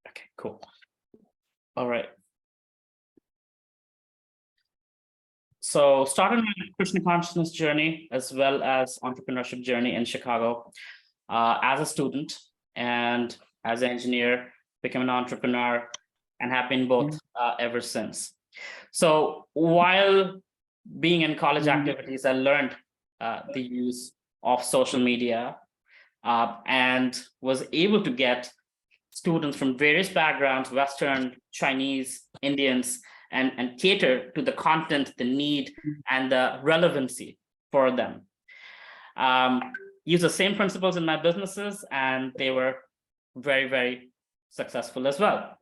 Okay, cool. All right. So started my Krishna consciousness journey as well as entrepreneurship journey in Chicago as a student and as an engineer, became an entrepreneur and have been both ever since. So while being in college activities, I learned the use of social media and was able to get students from various backgrounds, Western, Chinese, Indians, and cater to the content, the need, and the relevancy for them. Use the same principles in my businesses, and they were very, very successful as well.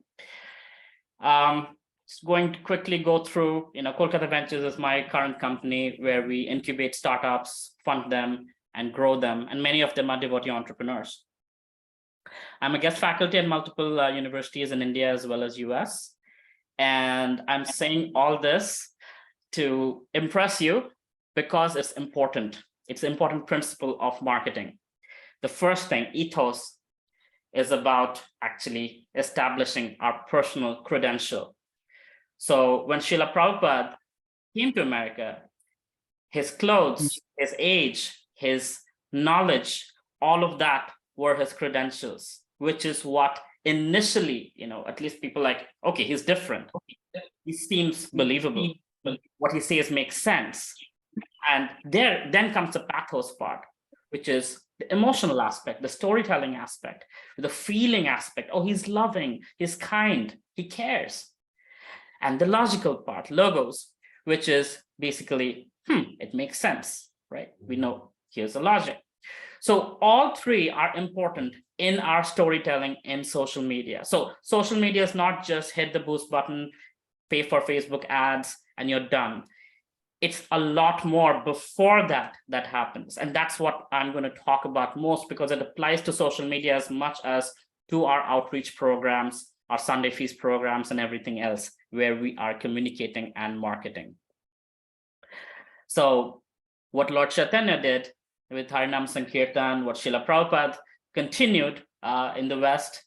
Just going to quickly go through, Kolkata Ventures is my current company where we incubate startups, fund them, and grow them, and many of them are devotee entrepreneurs. I'm a guest faculty at multiple universities in India as well as US. And I'm saying all this to impress you because it's important. It's an important principle of marketing. The first thing, ethos, is about actually establishing our personal credential. So when Srila Prabhupada came to America, his clothes, his age, his knowledge, all of that were his credentials, which is what initially, at least people like, okay, he's different. He seems believable. What he says makes sense. And then comes the pathos part, which is the emotional aspect, the storytelling aspect, the feeling aspect. Oh, he's loving, he's kind, he cares. And the logical part, logos, which is basically, it makes sense, right? We know here's the logic. So all three are important in our storytelling in social media. So social media is not just hit the boost button, pay for Facebook ads, and you're done. It's a lot more before that happens. And that's what I'm going to talk about most, because it applies to social media as much as to our outreach programs, our Sunday feast programs, and everything else where we are communicating and marketing. So what Lord Chaitanya did with Harinam Sankirtan, what Srila Prabhupada continued in the West,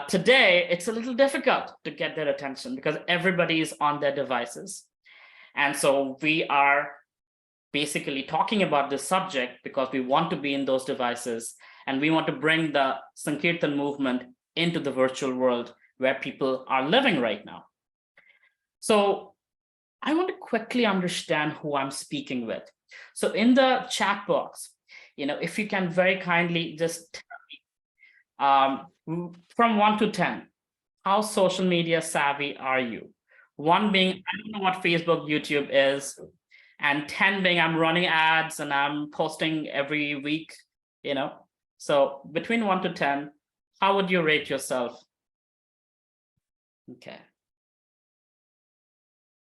today it's a little difficult to get their attention because everybody is on their devices. And so we are basically talking about this subject because we want to be in those devices and we want to bring the Sankirtan movement into the virtual world where people are living right now. So I want to quickly understand who I'm speaking with. So in the chat box, if you can very kindly just tell me from 1 to 10, how social media savvy are you? 1 being, I don't know what Facebook, YouTube is, and 10 being I'm running ads and I'm posting every week, So between 1 to 10, how would you rate yourself?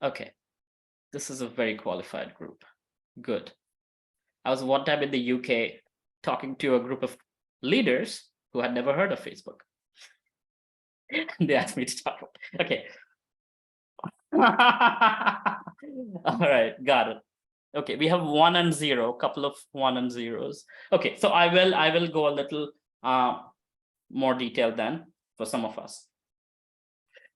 Okay. This is a very qualified group. Good. I was one time in the UK talking to a group of leaders who had never heard of Facebook. They asked me to talk. Okay. All right, got it. Okay, we have 1 and 0, couple of 1 and 0s. Okay, so I will go a little more detailed then for some of us.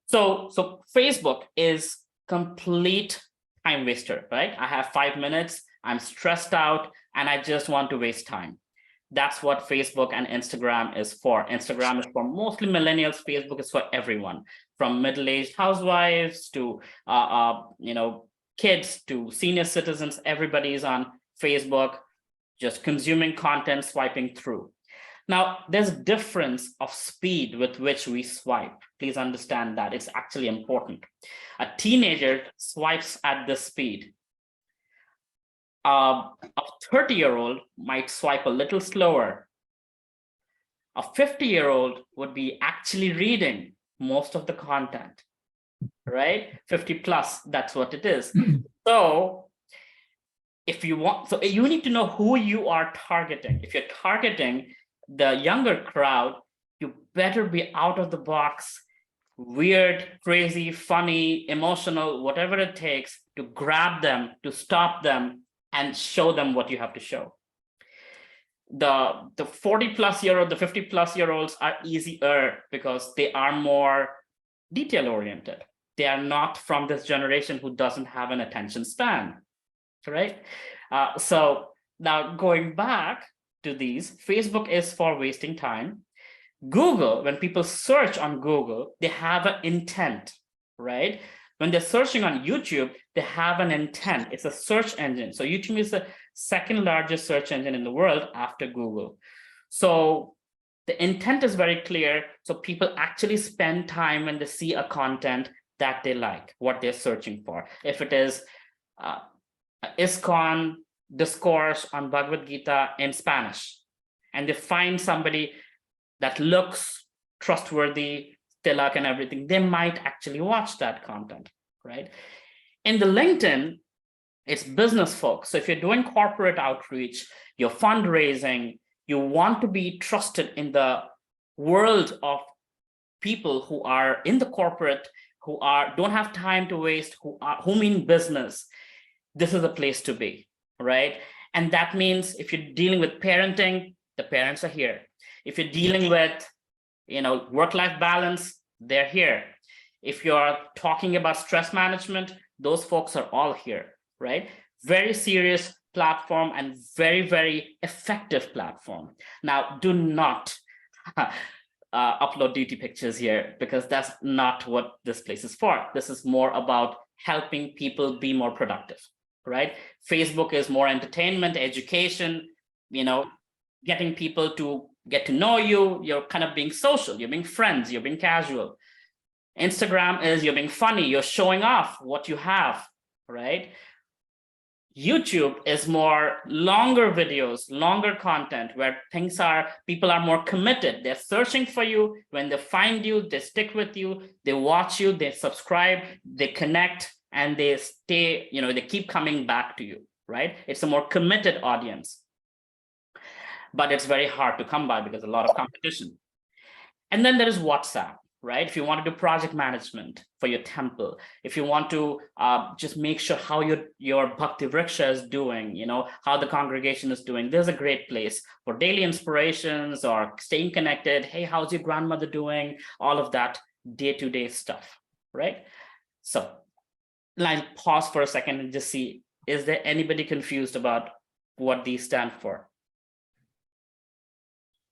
So Facebook is complete time waster, right? I have 5 minutes, I'm stressed out, and I just want to waste time. That's what Facebook and Instagram is for. Instagram is for mostly millennials. Facebook is for everyone, from middle-aged housewives to kids to senior citizens. Everybody is on Facebook, just consuming content, swiping through. Now, there's a difference of speed with which we swipe. Please understand that. It's actually important. A teenager swipes at this speed. A 30-year-old might swipe a little slower. A 50-year-old would be actually reading most of the content, right? 50 plus, that's what it is. So if you want, so you need to know who you are targeting. If you're targeting the younger crowd, you better be out of the box, weird, crazy, funny, emotional, whatever it takes to grab them, to stop them, and show them what you have to show. the 40+-year-old, the 50+-year-olds are easier because they are more detail oriented. They are not from this generation who doesn't have an attention span, right? So now going back to these, Facebook is for wasting time. Google, when people search on Google, they have an intent, right? When they're searching on YouTube, they have an intent. It's a search engine. So YouTube is the second largest search engine in the world after Google. So the intent is very clear. So people actually spend time when they see a content that they like, what they're searching for. If it is ISKCON discourse on Bhagavad Gita in Spanish, and they find somebody that looks trustworthy, Tilak and everything, they might actually watch that content, right? In the LinkedIn, it's business folks. So if you're doing corporate outreach, you're fundraising, you want to be trusted in the world of people who are in the corporate, who don't have time to waste, who mean business. This is a place to be, right? And that means if you're dealing with parenting, the parents are here. If you're dealing with, work-life balance, they're here. If you're talking about stress management, those folks are all here, right? Very serious platform and very, very effective platform. Now, do not upload duty pictures here, because that's not what this place is for. This is more about helping people be more productive, right? Facebook is more entertainment, education, getting people to get to know you. You're kind of being social, you're being friends, you're being casual. Instagram is you're being funny, you're showing off what you have, right? YouTube is more longer videos, longer content, where people are more committed. They're searching for you. When they find you, they stick with you, they watch you, they subscribe, they connect, and they stay, they keep coming back to you, right? It's a more committed audience. But it's very hard to come by because a lot of competition. And then there is WhatsApp, right? If you want to do project management for your temple, if you want to just make sure how your Bhakti Vriksha is doing, how the congregation is doing, there's a great place for daily inspirations or staying connected. Hey, how's your grandmother doing? All of that day-to-day stuff, right? So I'll pause for a second and just see, is there anybody confused about what these stand for?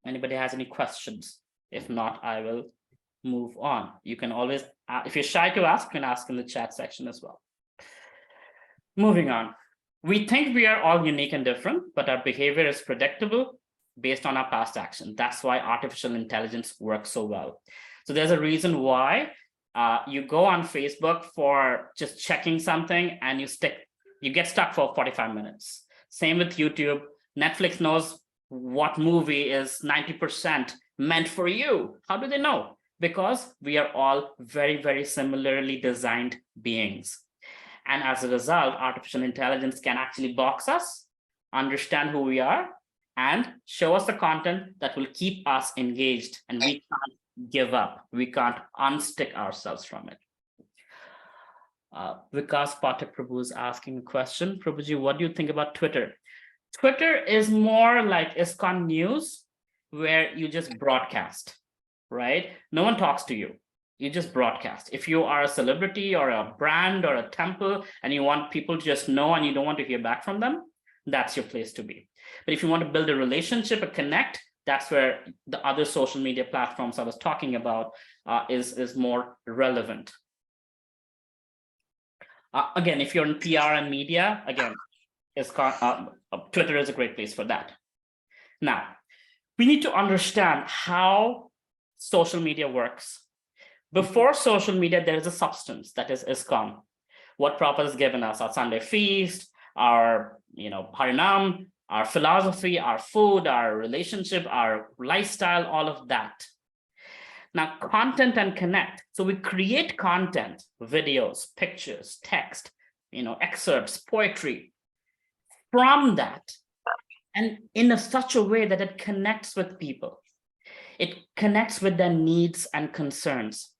Anybody has any questions? If not, I will move on. You can always, if you're shy to ask, you can ask in the chat section as well. Moving on. We think we are all unique and different, but our behavior is predictable based on our past action. That's why artificial intelligence works so well. So there's a reason why you go on Facebook for just checking something and you get stuck for 45 minutes. Same with YouTube. Netflix knows what movie is 90% meant for you. How do they know? Because we are all very, very similarly designed beings. And as a result, artificial intelligence can actually box us, understand who we are, and show us the content that will keep us engaged, and we can't give up. We can't unstick ourselves from it. Vikas Pathak Prabhu is asking a question. Prabhuji, what do you think about Twitter? Twitter is more like ISKCON News, where you just broadcast, right? No one talks to you. You just broadcast. If you are a celebrity or a brand or a temple and you want people to just know and you don't want to hear back from them, that's your place to be. But if you want to build a relationship, a connect, that's where the other social media platforms I was talking about is more relevant. Again, if you're in PR and media, again, Twitter is a great place for that. Now, we need to understand how social media works. Before social media, there is a substance, that is ISKCON. What Prabhupada has given us, our Sunday feast, our Harinam, our philosophy, our food, our relationship, our lifestyle, all of that. Now, content and connect. So we create content, videos, pictures, text, excerpts, poetry from that, and in such a way that it connects with people. It connects with their needs and concerns.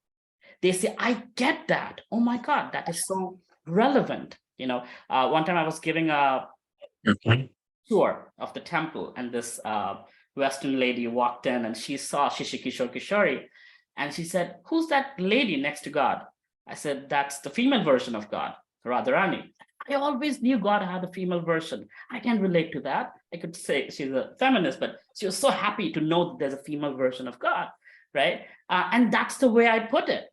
They say, I get that. Oh my God, that is so relevant. One time I was giving a tour of the temple, and this Western lady walked in, and she saw Shishi Kishore Kishori, and she said, "Who's that lady next to God?" I said, "That's the female version of God, Radharani." I always knew God had a female version. I can relate to that. I could say she's a feminist, but she was so happy to know that there's a female version of God, right? And that's the way I put it.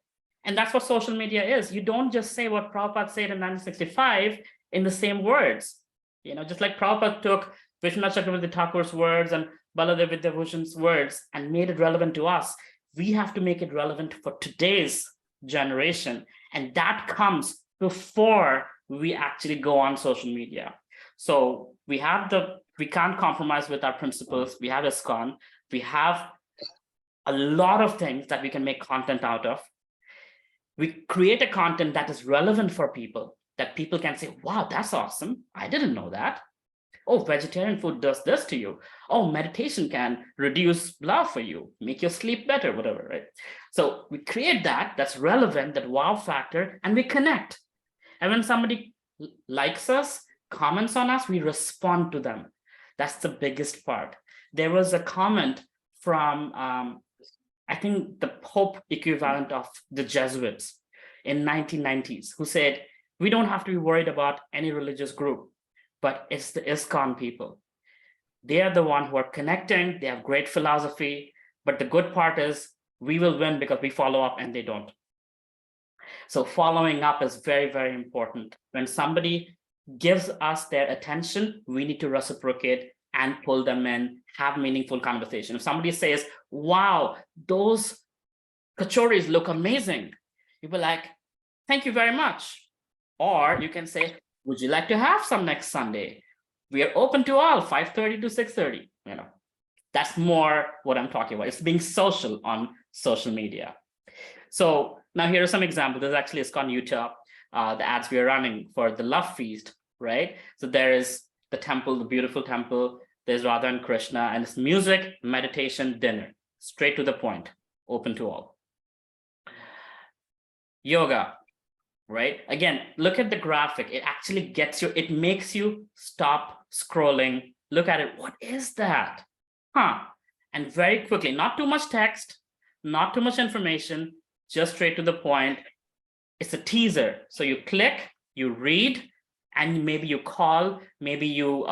And that's what social media is. You don't just say what Prabhupada said in 1965 in the same words. Just like Prabhupada took Vishwanath Chakravarti Thakur's words and Baladev Vidyabhushan's words and made it relevant to us, we have to make it relevant for today's generation. And that comes before we actually go on social media. So we can't compromise with our principles. We have ISKCON. We have a lot of things that we can make content out of. We create a content that is relevant for people, that people can say, "Wow, that's awesome. I didn't know that. Oh, vegetarian food does this to you. Oh, meditation can reduce blah for you, make your sleep better," whatever, right? So we create that's relevant, that wow factor, and we connect. And when somebody likes us, comments on us, we respond to them. That's the biggest part. There was a comment from, I think, the Pope equivalent of the Jesuits in 1990s, who said, "We don't have to be worried about any religious group, but it's the ISKCON people. They are the one who are connecting. They have great philosophy, but the good part is we will win because we follow up and they don't." So following up is very, very important. When somebody gives us their attention, we need to reciprocate and pull them in, have meaningful conversation. If somebody says, "Wow, those kachoris look amazing," you'll be like, "Thank you very much." Or you can say, "Would you like to have some next Sunday? We are open to all, 5:30 to 6:30. That's more what I'm talking about. It's being social on social media. So now here are some examples. There's actually ISKCON Utah, the ads we are running for the Love Feast, right? So there is the temple, the beautiful temple. There's Radha and Krishna, and it's music, meditation, dinner. Straight to the point, open to all. Yoga, right? Again, look at the graphic. It actually gets you, it makes you stop scrolling. Look at it. What is that? And very quickly, not too much text, not too much information, just straight to the point. It's a teaser. So you click, you read, and maybe you call, maybe you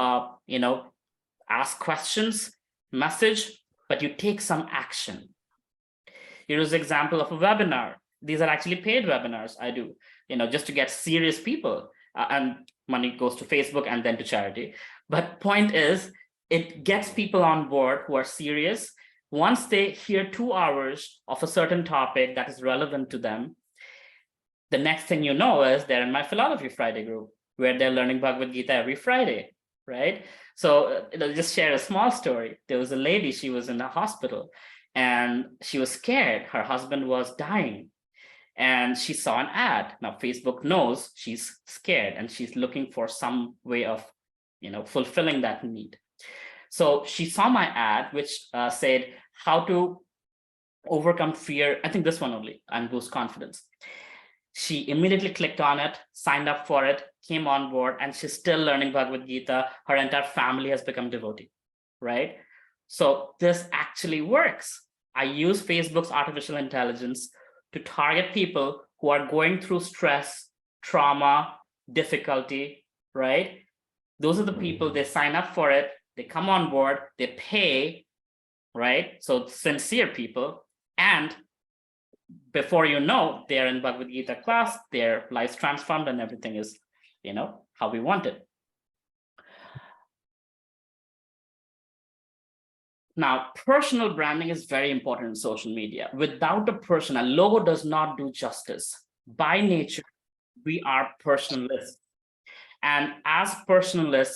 ask questions, message, but you take some action. Here's an example of a webinar. These are actually paid webinars I do, just to get serious people, and money goes to Facebook and then to charity. But point is, it gets people on board who are serious. Once they hear 2 hours of a certain topic that is relevant to them, the next thing you know is they're in my Philosophy Friday group, where they're learning Bhagavad Gita every Friday, right? So just share a small story. There was a lady, she was in a hospital and she was scared. Her husband was dying and she saw an ad. Now Facebook knows she's scared and she's looking for some way of fulfilling that need. So she saw my ad, which said how to overcome fear. I think this one only, and boost confidence. She immediately clicked on it, signed up for it, came on board, and she's still learning Bhagavad Gita. Her entire family has become devotee, right? So this actually works. I use Facebook's artificial intelligence to target people who are going through stress, trauma, difficulty, right? Those are the people, they sign up for it, they come on board, they pay, right? So sincere people, and before you know, they're in Bhagavad Gita class, their life's transformed and everything is, how we want it. Now, personal branding is very important in social media. Without a person, a logo does not do justice. By nature, we are personalists. And as personalists,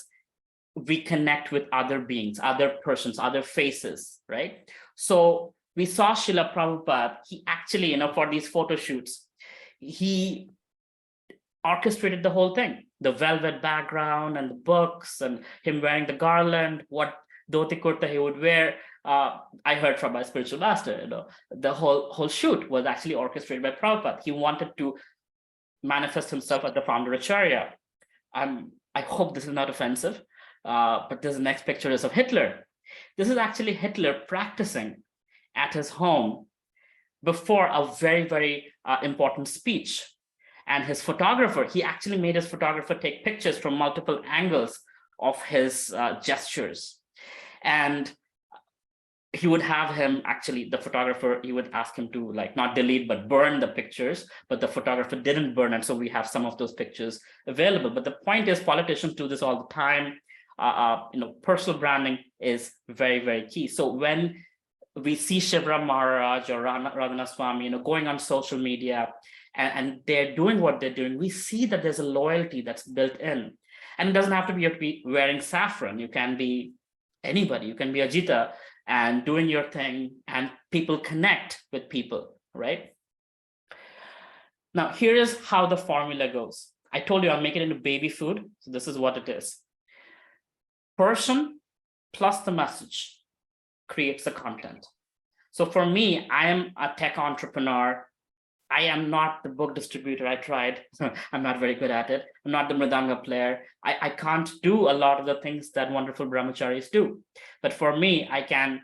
we connect with other beings, other persons, other faces, right? So we saw Srila Prabhupada, he actually, for these photo shoots, he orchestrated the whole thing, the velvet background and the books and him wearing the garland, what dhoti kurta he would wear. I heard from my spiritual master, the whole shoot was actually orchestrated by Prabhupada. He wanted to manifest himself as the founder Acharya. I hope this is not offensive, but this next picture is of Hitler. This is actually Hitler practicing at his home before a very, very important speech. And his photographer, he actually made his photographer take pictures from multiple angles of his gestures. And he would have him actually, the photographer, he would ask him to like not delete, but burn the pictures, but the photographer didn't burn. And so we have some of those pictures available. But the point is, politicians do this all the time. Personal branding is very, very key. So when we see Shivram Maharaj or Radhana Swami, going on social media and they're doing what they're doing, we see that there's a loyalty that's built in. And it doesn't have to be wearing saffron. You can be anybody. You can be Ajita and doing your thing, and people connect with people, right? Now, here is how the formula goes. I told you I'll make it into baby food. So this is what it is. Person plus the message creates the content. So for me, I am a tech entrepreneur. I am not the book distributor. I tried. I'm not very good at it. I'm not the mridanga player. I can't do a lot of the things that wonderful brahmacharis do. But for me, I can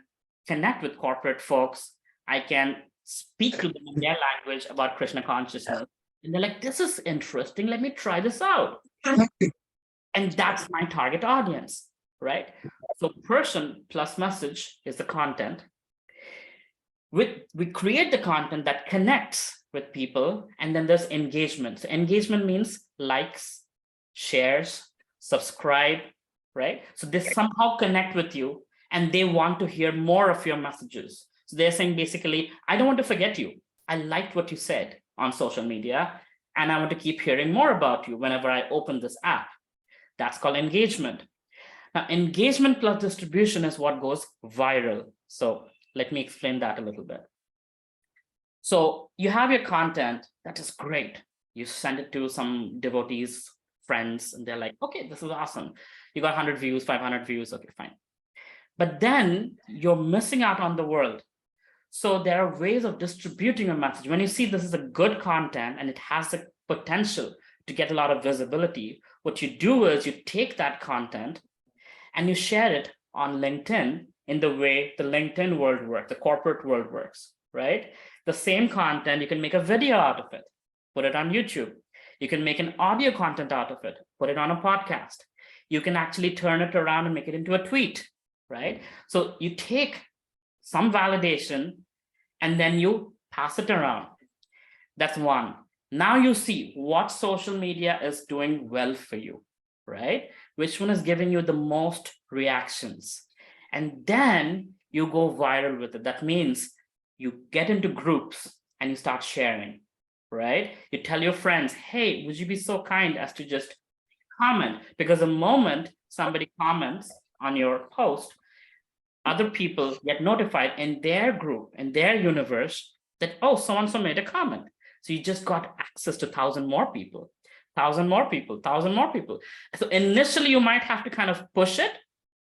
connect with corporate folks. I can speak to them in their language about Krishna consciousness. And they're like, this is interesting. Let me try this out. And that's my target audience, right? So person plus message is the content. We create the content that connects with people, and then there's engagement. So engagement means likes, shares, subscribe, right? So they somehow connect with you and they want to hear more of your messages. So they're saying basically, I don't want to forget you. I liked what you said on social media, and I want to keep hearing more about you whenever I open this app. That's called engagement. Now, engagement plus distribution is what goes viral. So let me explain that a little bit. So you have your content, that is great. You send it to some devotees, friends, and they're like, okay, this is awesome. You got 100 views, 500 views, okay, fine. But then you're missing out on the world. So there are ways of distributing a message. When you see this is a good content and it has the potential to get a lot of visibility, what you do is you take that content and you share it on LinkedIn in the way the LinkedIn world works, the corporate world works, right? The same content, you can make a video out of it, put it on YouTube. You can make an audio content out of it, put it on a podcast. You can actually turn it around and make it into a tweet, right? So you take some validation and then you pass it around. That's one. Now you see what social media is doing well for you, right? Which one is giving you the most reactions? And then you go viral with it. That means you get into groups and you start sharing, right? You tell your friends, hey, would you be so kind as to just comment? Because the moment somebody comments on your post, other people get notified in their group, in their universe, that, oh, so-and-so made a comment. So you just got access to 1,000 more people, 1,000 more people, 1,000 more people. So initially you might have to kind of push it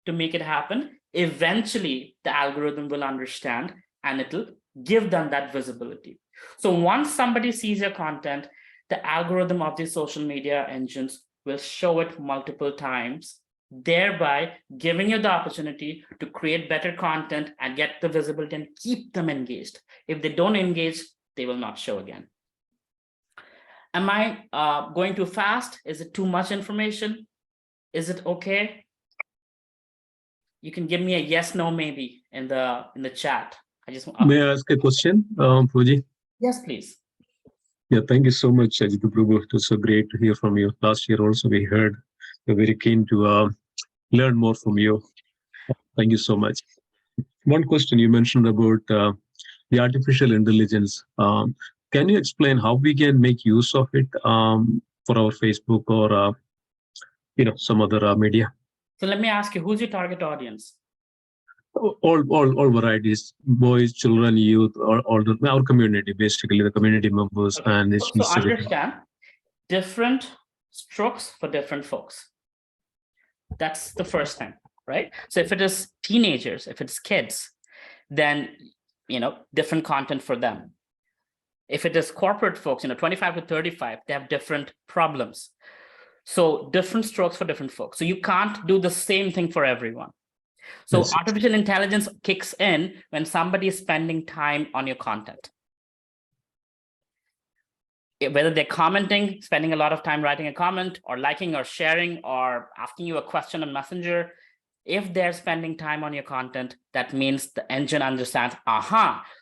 to make it happen. Eventually the algorithm will understand and it'll give them that visibility. So once somebody sees your content, the algorithm of these social media engines will show it multiple times, thereby giving you the opportunity to create better content and get the visibility and keep them engaged. If they don't engage, they will not show again. Am I going too fast? Is it too much information? Is it okay? You can give me a yes, no, maybe in the chat. I just May I ask a question, Prabhuji? Yes, please. Yeah, thank you so much, Ajitu Prabhu. It was so great to hear from you. Last year also we heard you're very keen to learn more from you. Thank you so much. One question you mentioned about the artificial intelligence. Can you explain how we can make use of it for our Facebook or some other media? So let me ask you, who's your target audience? All varieties, boys, children, youth, or our community, basically the community members. Okay. And so understand different strokes for different folks. That's the first thing, right? So if it is teenagers, if it's kids, then different content for them. If it is corporate folks, 25 to 35, they have different problems. So different strokes for different folks. So you can't do the same thing for everyone. So Yes. artificial intelligence kicks in when somebody is spending time on your content. Whether they're commenting, spending a lot of time writing a comment, or liking or sharing, or asking you a question on Messenger, if they're spending time on your content, that means the engine understands,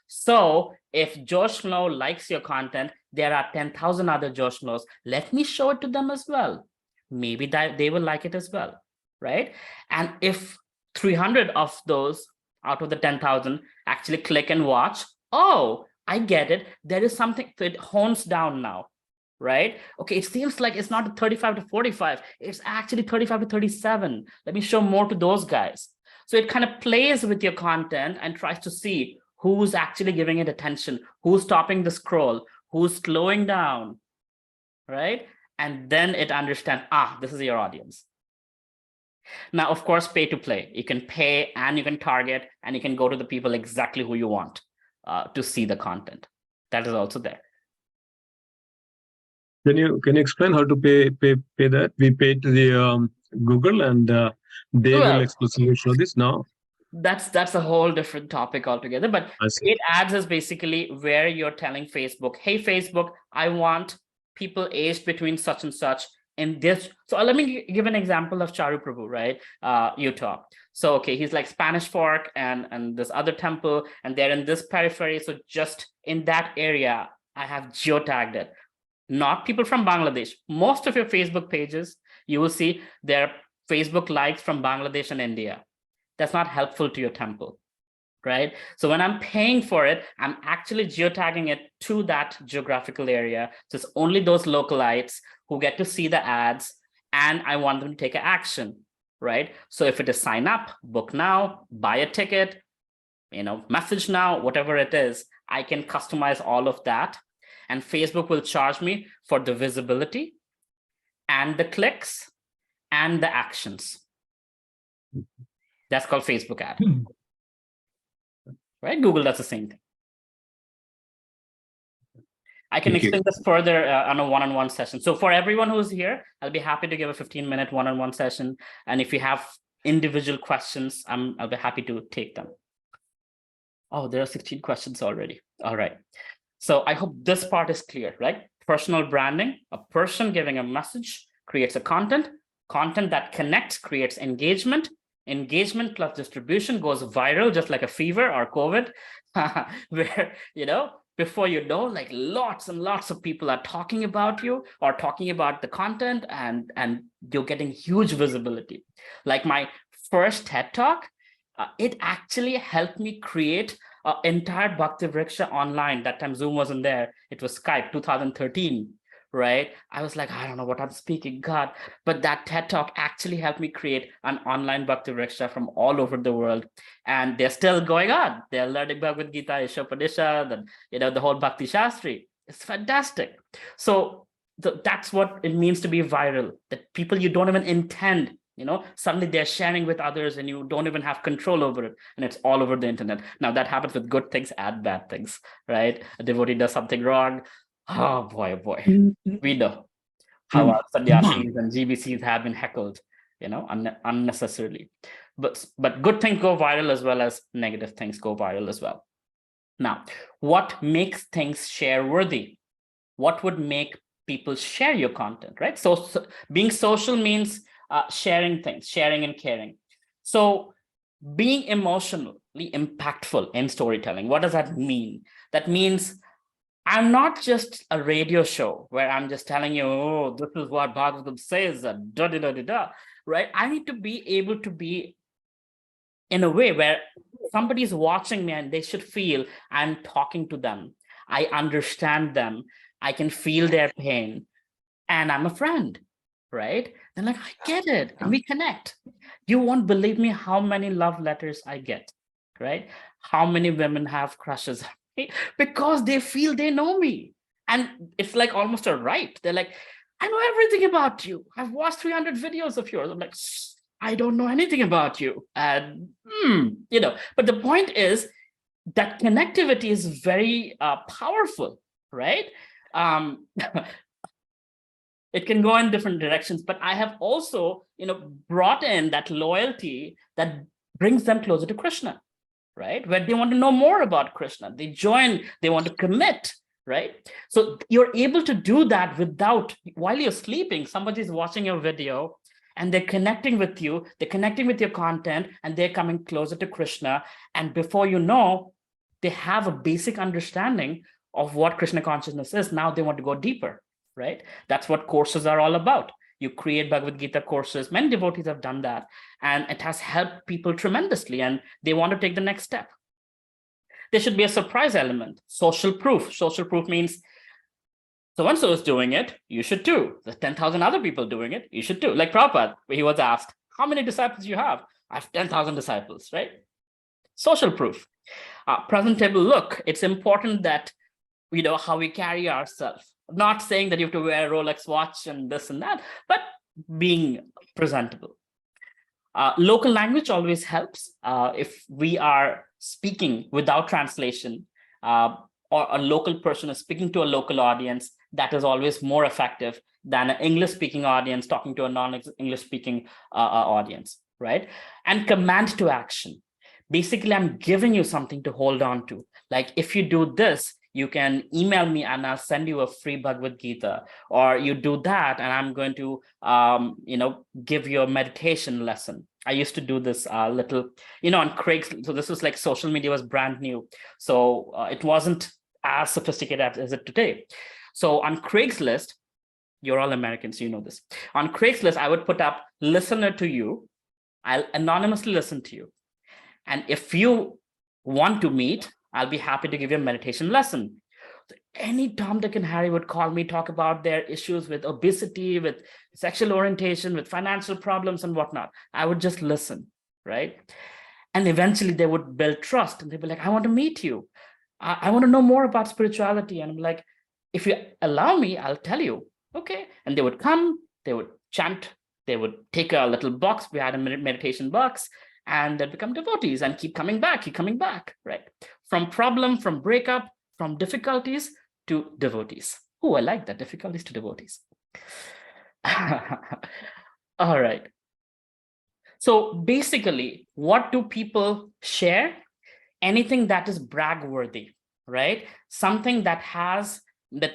so if Joe Schmo likes your content, there are 10,000 other Joe Schmoes. Let me show it to them as well. Maybe that they will like it as well, right? And if 300 of those out of the 10,000 actually click and watch, oh, I get it. There is something that hones down now, right? Okay, it seems like it's not 35 to 45. It's actually 35 to 37. Let me show more to those guys. So it kind of plays with your content and tries to see who's actually giving it attention, who's stopping the scroll, who's slowing down, right? And then it understands, this is your audience. Now, of course, pay to play. You can pay and you can target and you can go to the people exactly who you want to see the content. That is also there. Can you explain how to pay that? We pay to the Google, and they will exclusively show this now. That's a whole different topic altogether. But paid ads is basically where you're telling Facebook, hey, Facebook, I want people aged between such and such in this. So let me give an example of Charu Prabhu, right? Utah. So, okay, he's like Spanish Fork and this other temple, and they're in this periphery. So just in that area, I have geotagged it. Not people from Bangladesh. Most of your Facebook pages, you will see their Facebook likes from Bangladesh and India. That's not helpful to your temple, right? So when I'm paying for it, I'm actually geotagging it to that geographical area. So it's only those localites who get to see the ads, and I want them to take an action, right? So if it is sign up, book now, buy a ticket, message now, whatever it is, I can customize all of that. And Facebook will charge me for the visibility and the clicks and the actions. That's called Facebook ad. Right? Google does the same thing. I can explain this further on a one-on-one session. So for everyone who's here, I'll be happy to give a 15-minute one-on-one session. And if you have individual questions, I'll be happy to take them. Oh, there are 16 questions already. All right. So I hope this part is clear, right? Personal branding, a person giving a message creates a content that connects, creates engagement plus distribution goes viral, just like a fever or COVID, where, before you know, like lots and lots of people are talking about you or talking about the content, and you're getting huge visibility. Like my first TED Talk, it actually helped me create an entire Bhakti Vriksha online. That time Zoom wasn't there. It was Skype, 2013, right? I was like, I don't know what I'm speaking, God. But that TED Talk actually helped me create an online Bhakti Vriksha from all over the world. And they're still going on. They're learning Bhagavad Gita, Ishopanishad, and the whole Bhakti Shastri. It's fantastic. So that's what it means to be viral, that people you don't even intend, suddenly they're sharing with others and you don't even have control over it, and it's all over the internet. Now that happens with good things and bad things, right? A devotee does something wrong. Oh boy, we know how our sannyashis and GBCs have been heckled, unnecessarily. But good things go viral as well as negative things go viral as well. Now, what makes things share worthy? What would make people share your content, right? So being social means sharing things, sharing and caring. So being emotionally impactful in storytelling, what does that mean? That means I'm not just a radio show where I'm just telling you, oh, this is what Bhagavatam says, right? I need to be able to be in a way where somebody's watching me and they should feel I'm talking to them. I understand them. I can feel their pain, and I'm a friend, right? They're like, I get it, and we connect. You won't believe me how many love letters I get, right? How many women have crushes on me because they feel they know me. And it's like almost a right. They're like, I know everything about you. I've watched 300 videos of yours. I'm like, I don't know anything about you. And, but the point is that connectivity is very powerful, right? It can go in different directions, but I have also, brought in that loyalty that brings them closer to Krishna, right? Where they want to know more about Krishna. They join, they want to commit, right? So you're able to do that while you're sleeping, somebody's watching your video and they're connecting with you, they're connecting with your content, and they're coming closer to Krishna. And before you know, they have a basic understanding of what Krishna consciousness is. Now they want to go deeper, right? That's what courses are all about. You create Bhagavad Gita courses. Many devotees have done that, and it has helped people tremendously, and they want to take the next step. There should be a surprise element. Social proof. Social proof means so-and-so is doing it, you should too. There's 10,000 other people doing it, you should too. Like Prabhupada, where he was asked, how many disciples do you have? I have 10,000 disciples, right? Social proof. Presentable look. It's important that how we carry ourselves. Not saying that you have to wear a Rolex watch and this and that, but being presentable. Local language always helps. If we are speaking without translation, or a local person is speaking to a local audience, that is always more effective than an English-speaking audience talking to a non-English-speaking audience, right? And command to action. Basically, I'm giving you something to hold on to. Like, if you do this, you can email me and I'll send you a free Bhagavad Gita, or you do that and I'm going to, give you a meditation lesson. I used to do this little, on Craigslist. So this was like social media was brand new. So it wasn't as sophisticated as it today. So on Craigslist, you're all Americans, so you know this. On Craigslist, I would put up listener to you. I'll anonymously listen to you. And if you want to meet, I'll be happy to give you a meditation lesson. So any Tom, Dick, and Harry would call me, talk about their issues with obesity, with sexual orientation, with financial problems and whatnot. I would just listen, right? And eventually they would build trust and they'd be like, I want to meet you. I want to know more about spirituality. And I'm like, if you allow me, I'll tell you. Okay. And they would come, they would chant, they would take a little box. We had a meditation box, and they'd become devotees and keep coming back, right? From problem, from breakup, from difficulties to devotees. Oh, I like that, difficulties to devotees. All right. So basically, what do people share? Anything that is brag-worthy, right? Something that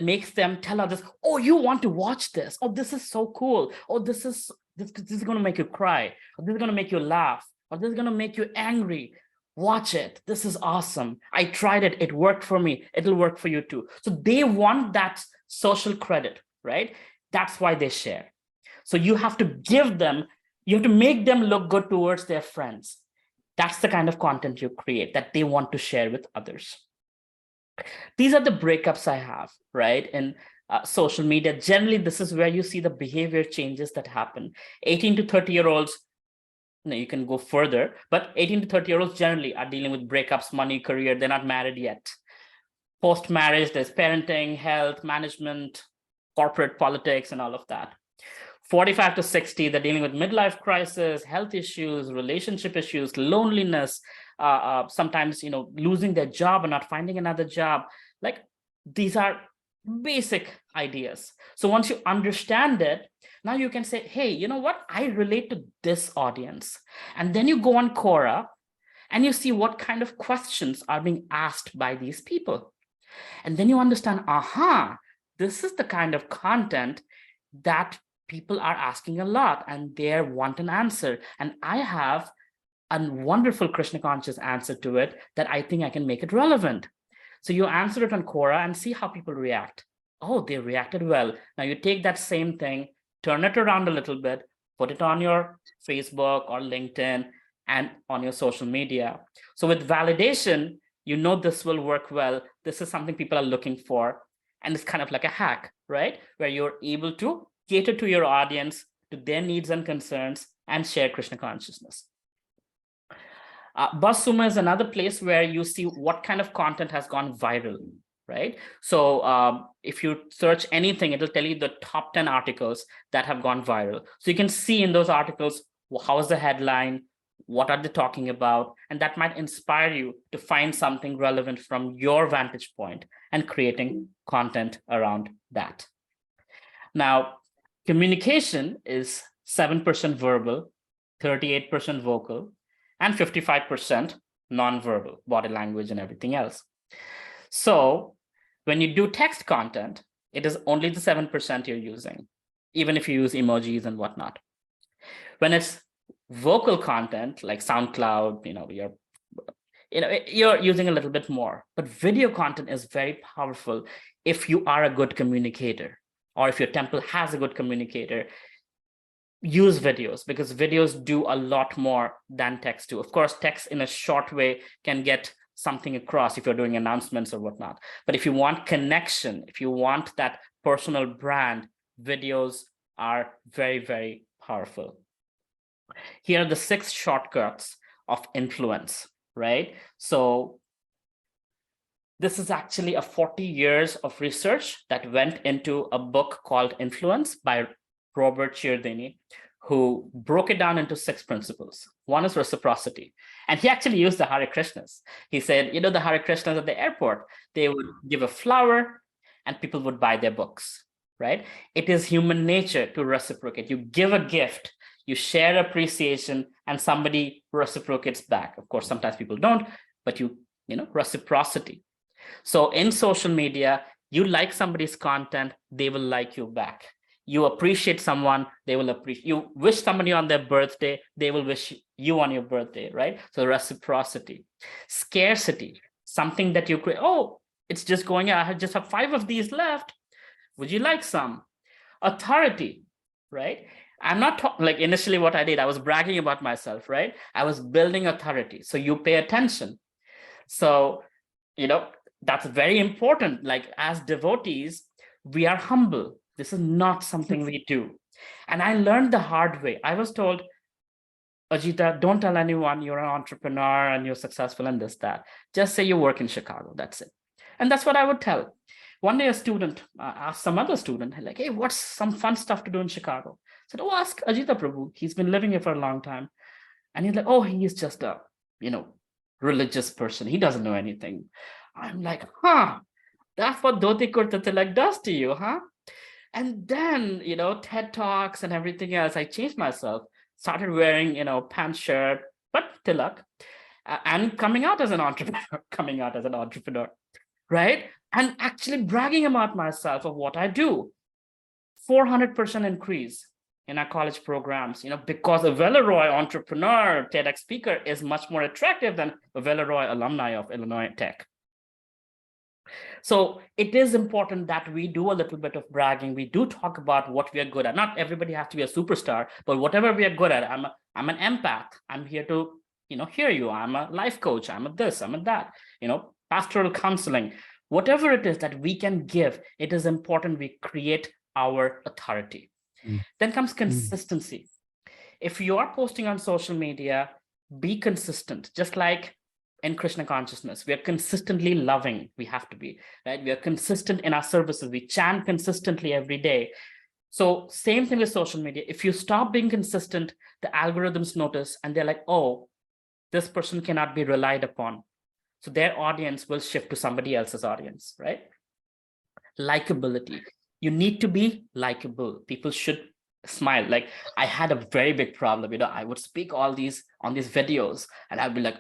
makes them tell others, oh, you want to watch this? Oh, this is so cool. Oh, this is going to make you cry. Or this is going to make you laugh. Or this is going to make you angry. Watch it. This is awesome. I tried it. It worked for me. It'll work for you too. So they want that social credit, right? That's why they share. So you have to make them look good towards their friends. That's the kind of content you create that they want to share with others. These are the breakups I have, right? In social media, generally, this is where you see the behavior changes that happen. 18 to 30-year-olds, you can go further, but 18 to 30-year-olds generally are dealing with breakups, money, career. They're not married yet. Post-marriage, there's parenting, health, management, corporate politics, and all of that. 45 to 60, they're dealing with midlife crisis, health issues, relationship issues, loneliness, sometimes, losing their job and not finding another job. Like, these are basic ideas. So once you understand it, now you can say, hey, you know what? I relate to this audience. And then you go on Quora and you see what kind of questions are being asked by these people. And then you understand, this is the kind of content that people are asking a lot and they want an answer. And I have a wonderful Krishna conscious answer to it that I think I can make it relevant. So you answer it on Quora and see how people react. Oh, they reacted well. Now you take that same thing, turn it around a little bit, put it on your Facebook or LinkedIn and on your social media. So with validation, this will work well. This is something people are looking for. And it's kind of like a hack, right? Where you're able to cater to your audience, to their needs and concerns, and share Krishna consciousness. BuzzSumo is another place where you see what kind of content has gone viral, right? So if you search anything, it'll tell you the top 10 articles that have gone viral. So you can see in those articles, how is the headline, what are they talking about, and that might inspire you to find something relevant from your vantage point and creating content around that. Now, Communication is 7% verbal, 38% vocal, and 55% non-verbal, body language and everything else. So when you do text content, it is only the 7% you're using, even if you use emojis and whatnot. When it's vocal content like SoundCloud, you're using a little bit more. But video content is very powerful if you are a good communicator, or if your temple has a good communicator. Use videos, because videos do a lot more than text do. Of course, text in a short way can get something across if you're doing announcements or whatnot. But if you want connection, if you want that personal brand, videos are very, very powerful. Here are the 6 shortcuts of influence, right? So this is actually a 40 years of research that went into a book called Influence by Robert Cialdini, who broke it down into 6 principles. One is reciprocity. And he actually used the Hare Krishnas. He said, the Hare Krishnas at the airport, they would give a flower and people would buy their books, right? It is human nature to reciprocate. You give a gift, you share appreciation, and somebody reciprocates back. Of course, sometimes people don't, but reciprocity. So in social media, you like somebody's content, they will like you back. You appreciate someone, they will appreciate. You wish somebody on their birthday, they will wish you on your birthday, right? So reciprocity. Scarcity, something that you create. Oh, it's just going out. I just have 5 of these left. Would you like some? Authority, right? I'm not like initially what I did, I was bragging about myself, right? I was building authority. So you pay attention. So, that's very important. Like as devotees, we are humble. This is not something we do. And I learned the hard way. I was told, Ajita, don't tell anyone you're an entrepreneur and you're successful and this, that. Just say you work in Chicago. That's it. And that's what I would tell. One day a student asked some other student, like, hey, what's some fun stuff to do in Chicago? I said, oh, ask Ajita Prabhu. He's been living here for a long time. And he's like, oh, he's just a, religious person. He doesn't know anything. I'm like, that's what Dhoti Kurta Tilak does to you, huh? And then, TED Talks and everything else, I changed myself, started wearing, pants, shirt, but tilak, and coming out as an entrepreneur, right? And actually bragging about myself of what I do. 400% increase in our college programs, because Avelo Roy entrepreneur, TEDx speaker is much more attractive than Avelo Roy alumni of Illinois Tech. So it is important that we do a little bit of bragging. We do talk about what we are good at. Not everybody has to be a superstar, but whatever we are good at. I'm an empath. I'm here to, hear you. I'm a life coach. I'm a this, I'm a that, pastoral counseling, whatever it is that we can give, it is important we create our authority. Then comes consistency. If you are posting on social media, be consistent. Just like in Krishna consciousness, we are consistently loving. We have to be, right? We are consistent in our services. We chant consistently every day. So same thing with social media. If you stop being consistent, the algorithms notice and they're like, oh, this person cannot be relied upon. So their audience will shift to somebody else's audience, right? Likability. You need to be likable. People should smile. Like I had a very big problem, I would speak all these on these videos and I'd be like,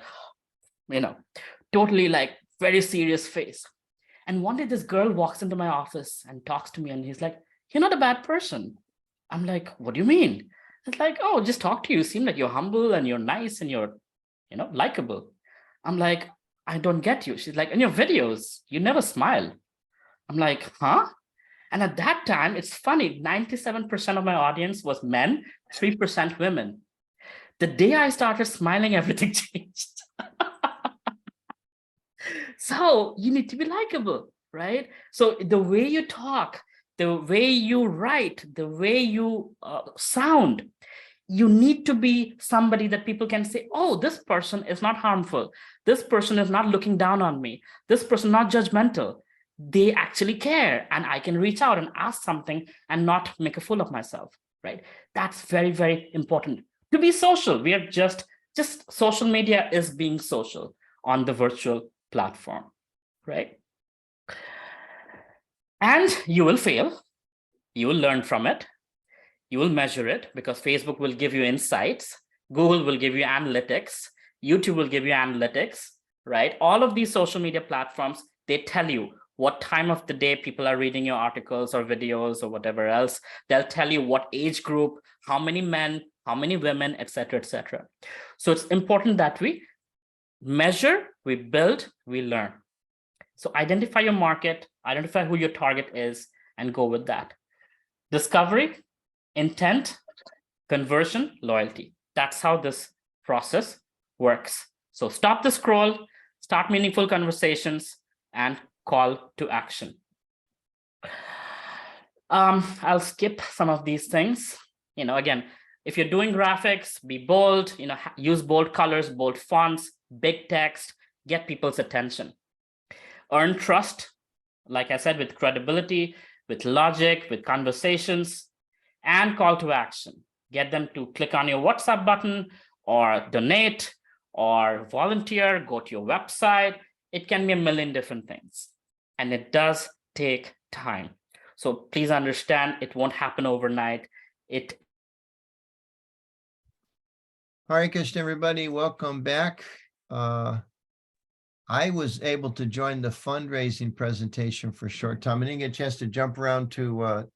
totally like very serious face. And one day this girl walks into my office and talks to me and he's like, you're not a bad person. I'm like, what do you mean? It's like, oh, just talk to you. You seem like you're humble and you're nice and you're, likable. I'm like, I don't get you. She's like, in your videos, you never smile. I'm like, huh? And at that time, it's funny, 97% of my audience was men, 3% women. The day I started smiling, everything changed. So you need to be likable, right? So the way you talk, the way you write, the way you sound, you need to be somebody that people can say, oh, this person is not harmful. This person is not looking down on me. This person not judgmental. They actually care and I can reach out and ask something and not make a fool of myself, right? That's very, very important. To be social, we are just social media is being social on the virtual platform, right? And you will fail. You will learn from it. You will measure it because Facebook will give you insights. Google will give you analytics. YouTube will give you analytics, right? All of these social media platforms, they tell you what time of the day people are reading your articles or videos or whatever else. They'll tell you what age group, how many men, how many women, etc., etc. So it's important that we measure, we build, we learn. So identify your market, identify who your target is, and go with that. Discovery, intent, conversion, loyalty. That's how this process works. So stop the scroll, start meaningful conversations, and call to action. I'll skip some of these things. Again, if you're doing graphics, be bold, use bold colors, bold fonts, big text, get people's attention. Earn trust, like I said, with credibility, with logic, with conversations, and call to action. Get them to click on your WhatsApp button or donate or volunteer, go to your website. It can be a million different things. And it does take time. So please understand, it won't happen overnight. Hare Krishna, everybody. Welcome back. I was able to join the fundraising presentation for a short time. I didn't get a chance to jump around to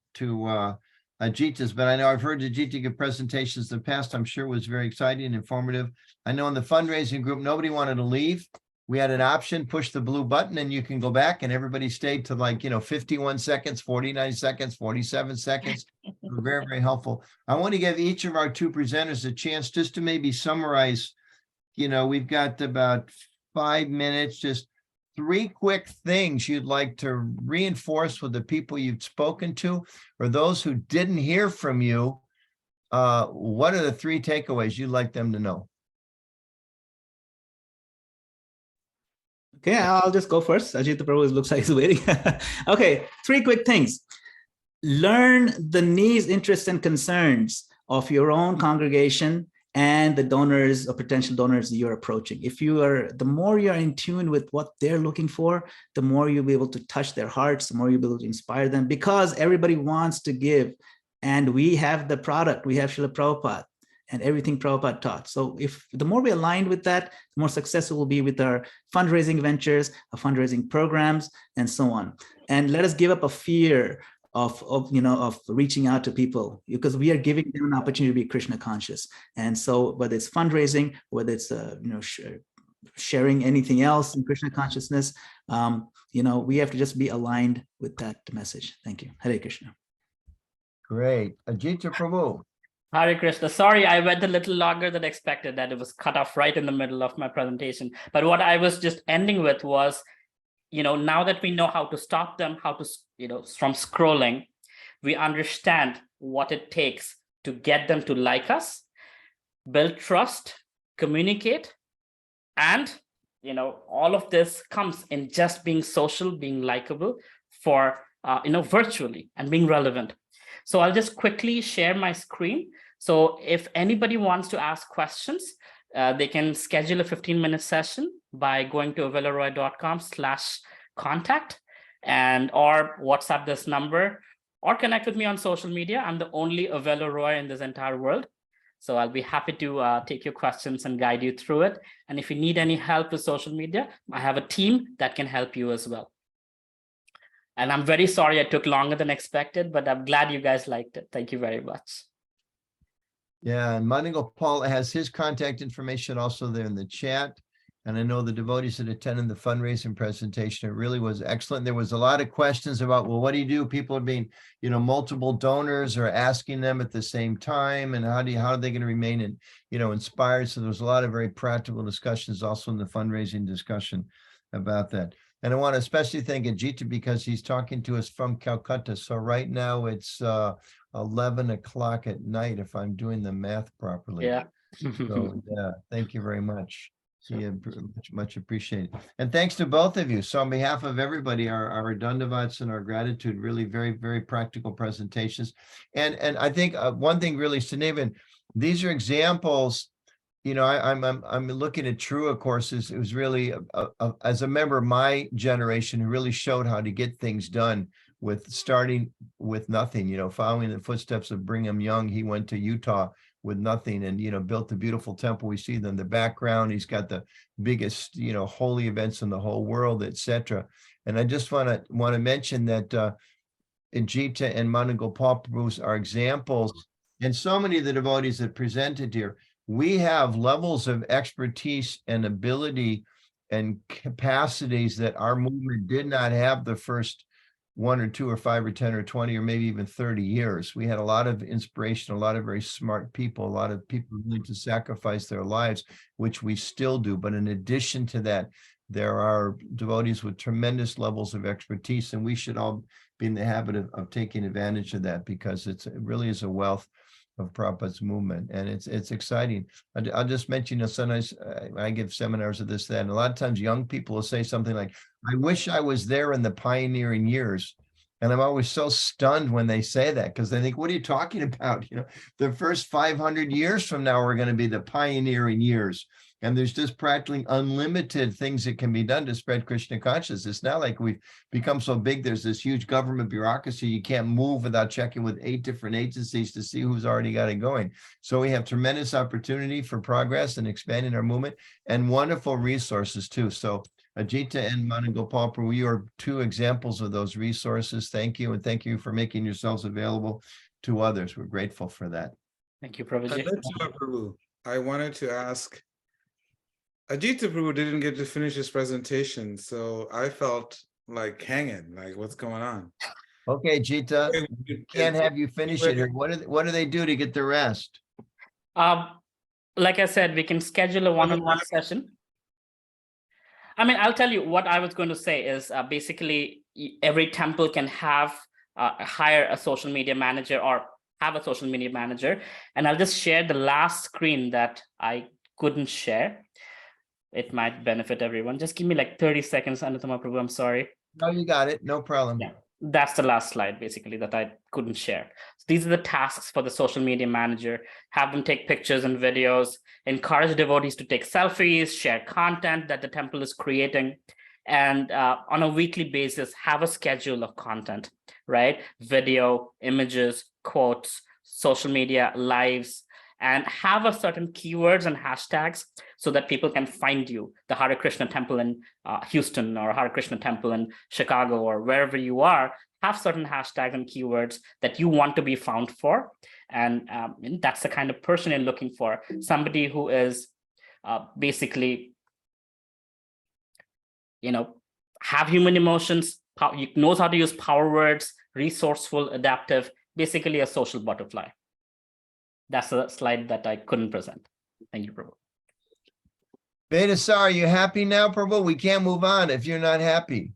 Ajita's, but I know I've heard Ajita give presentations in the past. I'm sure it was very exciting and informative. I know in the fundraising group, nobody wanted to leave. We had an option, push the blue button and you can go back, and everybody stayed to 51 seconds, 49 seconds, 47 seconds. Very, very helpful. I want to give each of our two presenters a chance just to maybe summarize. We've got about 5 minutes, just 3 quick things you'd like to reinforce with the people you've spoken to, or those who didn't hear from you. What are the 3 takeaways you'd like them to know? Okay, I'll just go first. Ajita Prabhu looks like he's waiting. Okay, 3 quick things. Learn the needs, interests, and concerns of your own congregation and the donors or potential donors you're approaching. The more you're in tune with what they're looking for, the more you'll be able to touch their hearts, the more you'll be able to inspire them, because everybody wants to give. And we have the product, we have Srila Prabhupada and everything Prabhupada taught. So if the more we aligned with that, the more successful we'll be with our fundraising ventures, our fundraising programs, and so on. And let us give up a fear of reaching out to people, because we are giving them an opportunity to be Krishna conscious. And so whether it's fundraising, whether it's sharing anything else in Krishna consciousness, we have to just be aligned with that message. Thank you. Hare Krishna. Great. Ajita Prabhu. Hare Krishna. Sorry, I went a little longer than expected, that it was cut off right in the middle of my presentation. But what I was just ending with was, now that we know how to stop them, how to, from scrolling, we understand what it takes to get them to like us, build trust, communicate, and, all of this comes in just being social, being likable for, virtually, and being relevant. So I'll just quickly share my screen. So if anybody wants to ask questions, they can schedule a 15-minute session by going to aveloroy.com/contact or WhatsApp this number, or connect with me on social media. I'm the only Avelo Roy in this entire world. So I'll be happy to take your questions and guide you through it. And if you need any help with social media, I have a team that can help you as well. And I'm very sorry I took longer than expected, but I'm glad you guys liked it. Thank you very much. Yeah, and Madingo Paul has his contact information also there in the chat. And I know the devotees that attended the fundraising presentation, it really was excellent. There was a lot of questions about, well, what do you do? People are being, multiple donors are asking them at the same time. And how are they going to remain inspired? So there was a lot of very practical discussions also in the fundraising discussion about that. And I want to especially thank Ajita because he's talking to us from Calcutta. So right now it's 11 o'clock at night, if I'm doing the math properly. Yeah. So yeah, thank you very much. Yeah, much appreciated. And thanks to both of you. So on behalf of everybody, our Dandavats and our gratitude, really very, very practical presentations. And I think one thing really, Sunevan, these are examples. I'm looking at Trua courses. It was really as a member of my generation who really showed how to get things done with starting with nothing, you know, following the footsteps of Brigham Young. He went to Utah with nothing and, you know, built the beautiful temple. We see them in the background. He's got the biggest, you know, holy events in the whole world, etc. And I just want to mention that Ajita and Managopal Prabhu are examples, and so many of the devotees that presented here. We have levels of expertise and ability and capacities that our movement did not have the first 1 or 2 or 5 or 10 or 20 or maybe even 30 years. We had a lot of inspiration, a lot of very smart people, a lot of people willing to sacrifice their lives, which we still do. But in addition to that, there are devotees with tremendous levels of expertise, and we should all be in the habit of taking advantage of that, because it really is a wealth of Prabhupada's movement, and it's exciting. I'll just mention, you know, sometimes I give seminars of this, that, and a lot of times young people will say something like, I wish I was there in the pioneering years. And I'm always so stunned when they say that, because they think, what are you talking about? You know, the first 500 years from now are going to be the pioneering years. And there's just practically unlimited things that can be done to spread Krishna consciousness. It's not like we've become so big, there's this huge government bureaucracy. You can't move without checking with 8 different agencies to see who's already got it going. So we have tremendous opportunity for progress and expanding our movement, and wonderful resources too. So Ajita and Managopal Prabhu, you are 2 examples of those resources. Thank you. And thank you for making yourselves available to others. We're grateful for that. Thank you, Prabhuji. Prabhu, I wanted to ask, Ajita Prabhu didn't get to finish his presentation, so I felt like hanging, like what's going on? Okay, Jita, can't have you finish it here. What do they do to get the rest? Like I said, we can schedule a one-on-one session. I mean, I'll tell you what I was going to say is basically every temple can have hire a social media manager or have a social media manager. And I'll just share the last screen that I couldn't share. It might benefit everyone. Just give me like 30 seconds, Anutama Prabhu. I'm sorry. No, you got it. No problem. Yeah, that's the last slide basically that I couldn't share. So these are the tasks for the social media manager. Have them take pictures and videos, encourage devotees to take selfies, share content that the temple is creating, and on a weekly basis, have a schedule of content, right? Video, images, quotes, social media, lives, and have a certain keywords and hashtags so that people can find you. The Hare Krishna temple in Houston, or Hare Krishna temple in Chicago, or wherever you are, have certain hashtags and keywords that you want to be found for. And that's the kind of person you're looking for. Somebody who is basically, you know, have human emotions, knows how to use power words, resourceful, adaptive, basically a social butterfly. That's a slide that I couldn't present. Thank you, Prabhu. Vedasar, are you happy now, Prabhu? We can't move on if you're not happy.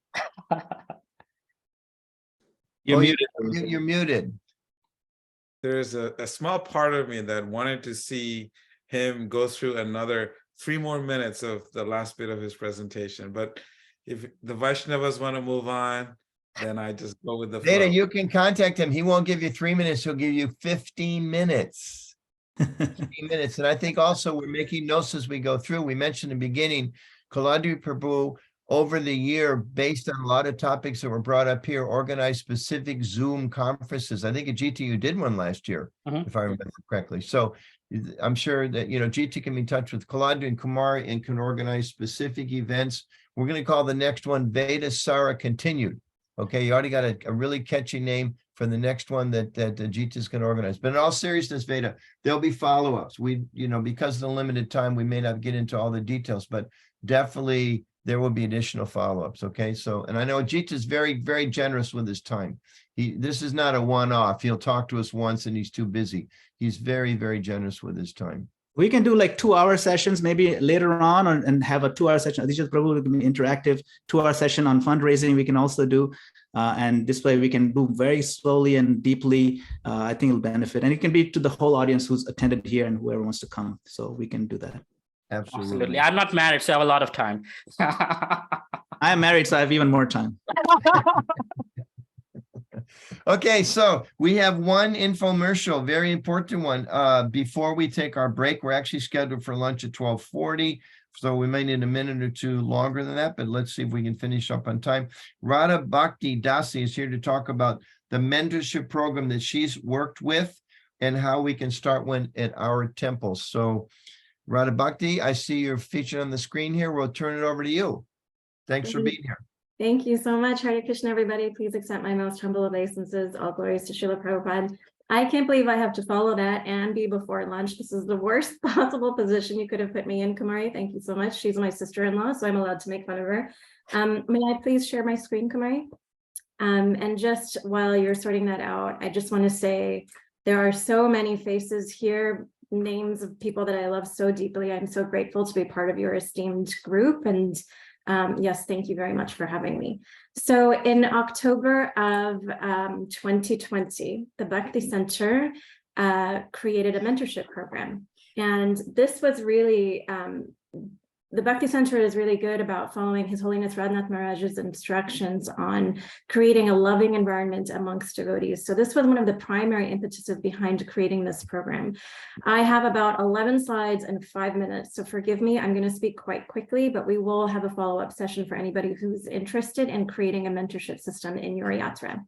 You're muted. You're muted. There's a small part of me that wanted to see him go through another 3 more minutes of the last bit of his presentation. But if the Vaishnavas want to move on, then I just go with the flow. Veda, you can contact him. He won't give you 3 minutes. He'll give you 15 minutes. 15 minutes. And I think also we're making notes as we go through. We mentioned in the beginning, Kaladri Prabhu, over the year, based on a lot of topics that were brought up here, organized specific Zoom conferences. I think at GT, you did one last year, if I remember correctly. So I'm sure that, you know, GT can be in touch with Kaladri and Kumar and can organize specific events. We're going to call the next one Veda Sara Continued. Okay, you already got a really catchy name for the next one that Ajita is going to organize. But in all seriousness, Veda, there'll be follow-ups. We, you know, because of the limited time, we may not get into all the details, but definitely there will be additional follow-ups. Okay, so, and I know Ajita is very, very generous with his time. This is not a one-off. He'll talk to us once and he's too busy. He's very, very generous with his time. We can do like 2-hour sessions, maybe later on, and have a 2-hour session. This is probably going to be interactive 2-hour session on fundraising. We can also do, and this way we can do very slowly and deeply. I think it'll benefit, and it can be to the whole audience who's attended here and whoever wants to come. So we can do that. Absolutely. I'm not married, so I have a lot of time. I'm married, so I have even more time. Okay, so we have one infomercial, very important one. Before we take our break, we're actually scheduled for lunch at 12:40. So we may need a minute or two longer than that, but let's see if we can finish up on time. Radha Bhakti Dasi is here to talk about the mentorship program that she's worked with and how we can start one at our temple. So Radha Bhakti, I see you're featured on the screen here. We'll turn it over to you. Thanks for being here. Thank you so much. Hare Krishna, everybody. Please accept my most humble obeisances. All glories to Srila Prabhupada. I can't believe I have to follow that and be before lunch. This is the worst possible position you could have put me in, Kumari. Thank you so much. She's my sister-in-law, so I'm allowed to make fun of her. May I please share my screen, Kumari? And just while you're sorting that out, I just want to say there are so many faces here, names of people that I love so deeply. I'm so grateful to be part of your esteemed group. And yes, thank you very much for having me. So in October of 2020, the Bhakti Center created a mentorship program. And this was really, the Bhakti Center is really good about following His Holiness Radhanath Maharaj's instructions on creating a loving environment amongst devotees. So this was one of the primary impetuses behind creating this program. I have about 11 slides and 5 minutes, so forgive me, I'm going to speak quite quickly, but we will have a follow-up session for anybody who's interested in creating a mentorship system in your yatra.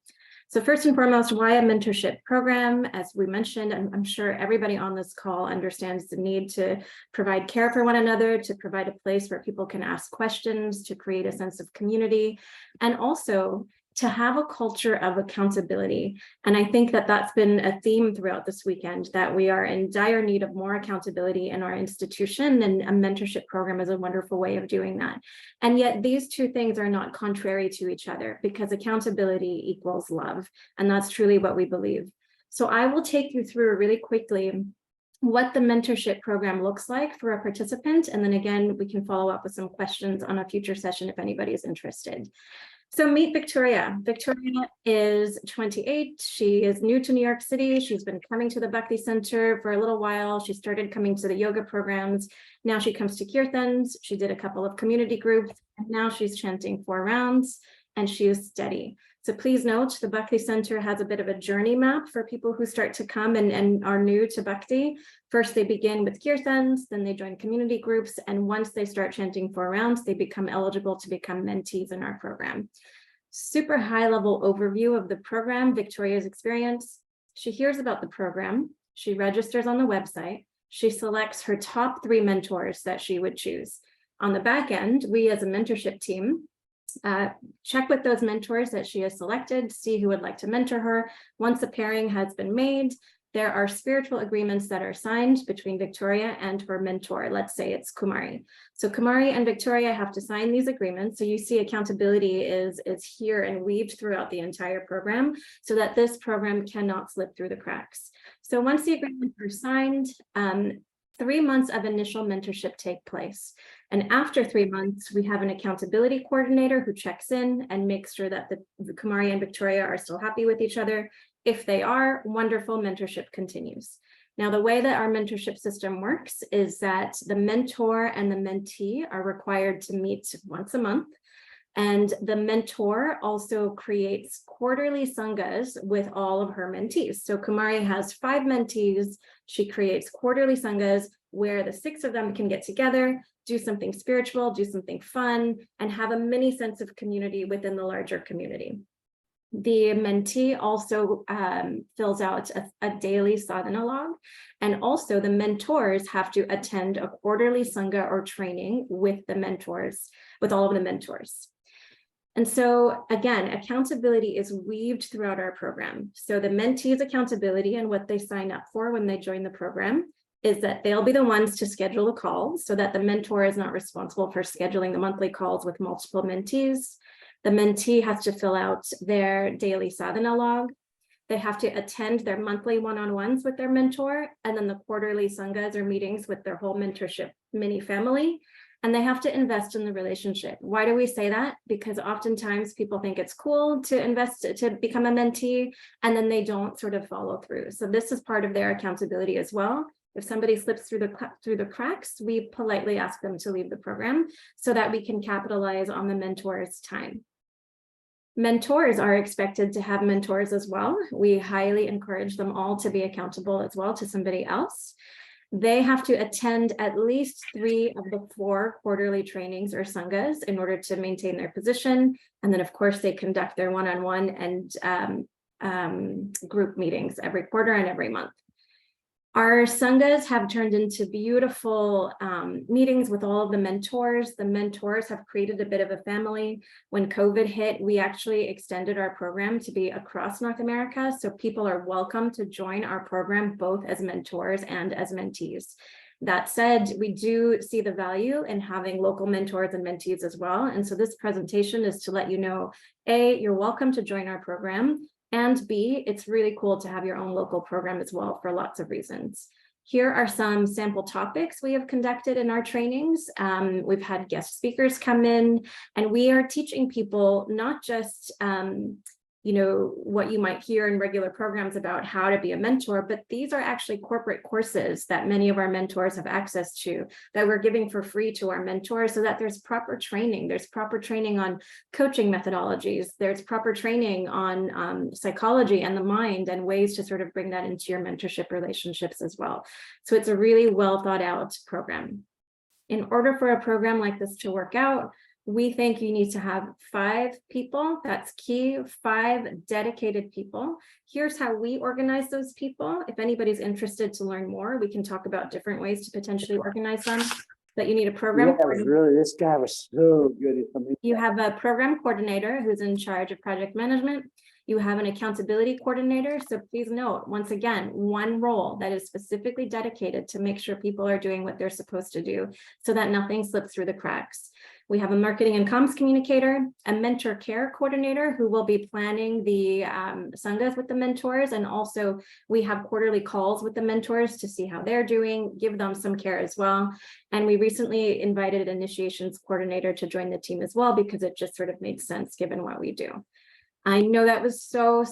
So first and foremost, why a mentorship program? As we mentioned, I'm sure everybody on this call understands the need to provide care for one another, to provide a place where people can ask questions, to create a sense of community, and also to have a culture of accountability. And I think that that's been a theme throughout this weekend, that we are in dire need of more accountability in our institution, and a mentorship program is a wonderful way of doing that. And yet these two things are not contrary to each other, because accountability equals love. And that's truly what we believe. So I will take you through really quickly what the mentorship program looks like for a participant. And then again, we can follow up with some questions on a future session if anybody is interested. So meet Victoria. Victoria is 28. She is new to New York City. She's been coming to the Bhakti Center for a little while. She started coming to the yoga programs. Now she comes to kirtans. She did a couple of community groups, and now she's chanting 4 rounds, and she is steady. So please note, the Bhakti Center has a bit of a journey map for people who start to come and are new to Bhakti. First, they begin with kirtans, then they join community groups, and once they start chanting 4 rounds, they become eligible to become mentees in our program. Super high-level overview of the program, Victoria's experience. She hears about the program, she registers on the website, she selects her top 3 mentors that she would choose. On the back end, we as a mentorship team check with those mentors that she has selected, see who would like to mentor her. Once a pairing has been made, there are spiritual agreements that are signed between Victoria and her mentor. Let's say it's Kumari. So Kumari and Victoria have to sign these agreements. So you see accountability is here and weaved throughout the entire program, so that this program cannot slip through the cracks. So once the agreements are signed, 3 months of initial mentorship take place. And after 3 months, we have an accountability coordinator who checks in and makes sure that the Kumari and Victoria are still happy with each other. If they are, wonderful, mentorship continues. Now, the way that our mentorship system works is that the mentor and the mentee are required to meet once a month. And the mentor also creates quarterly sanghas with all of her mentees. So Kumari has 5 mentees. She creates quarterly sanghas where the 6 of them can get together, do something spiritual, do something fun, and have a mini sense of community within the larger community. The mentee also fills out a daily sadhana log, and also the mentors have to attend a quarterly sangha or training with the mentors, with all of the mentors. And so again, accountability is weaved throughout our program. So the mentee's accountability and what they sign up for when they join the program is that they'll be the ones to schedule the calls, so that the mentor is not responsible for scheduling the monthly calls with multiple mentees. The mentee has to fill out their daily sadhana log. They have to attend their monthly one-on-ones with their mentor, and then the quarterly sanghas or meetings with their whole mentorship mini family. And they have to invest in the relationship. Why do we say that? Because oftentimes people think it's cool to invest, to become a mentee, and then they don't sort of follow through. So this is part of their accountability as well. If somebody slips through the cracks, we politely ask them to leave the program so that we can capitalize on the mentor's time. Mentors are expected to have mentors as well. We highly encourage them all to be accountable as well to somebody else. They have to attend at least 3 of the 4 quarterly trainings or sanghas in order to maintain their position. And then, of course, they conduct their one-on-one and group meetings every quarter and every month. Our sanghas have turned into beautiful meetings with all of the mentors. The mentors have created a bit of a family. When COVID hit, we actually extended our program to be across North America. So people are welcome to join our program, both as mentors and as mentees. That said, we do see the value in having local mentors and mentees as well. And so this presentation is to let you know, A, you're welcome to join our program. And B, it's really cool to have your own local program as well for lots of reasons. Here are some sample topics we have conducted in our trainings. We've had guest speakers come in, and we are teaching people not just what you might hear in regular programs about how to be a mentor, but these are actually corporate courses that many of our mentors have access to that we're giving for free to our mentors, so that there's proper training. There's proper training on coaching methodologies. There's proper training on psychology and the mind and ways to sort of bring that into your mentorship relationships as well. So it's a really well thought out program. In order for a program like this to work out, we think you need to have 5 people. That's key, 5 dedicated people. Here's how we organize those people. If anybody's interested to learn more, we can talk about different ways to potentially organize them. But you need a program. This guy was so good. You have a program coordinator who's in charge of project management. You have an accountability coordinator. So please note, once again, one role that is specifically dedicated to make sure people are doing what they're supposed to do so that nothing slips through the cracks. We have a marketing and comms communicator, a mentor care coordinator who will be planning the sanghas with the mentors. And also we have quarterly calls with the mentors to see how they're doing, give them some care as well. And we recently invited an initiations coordinator to join the team as well, because it just sort of made sense given what we do. I know that was so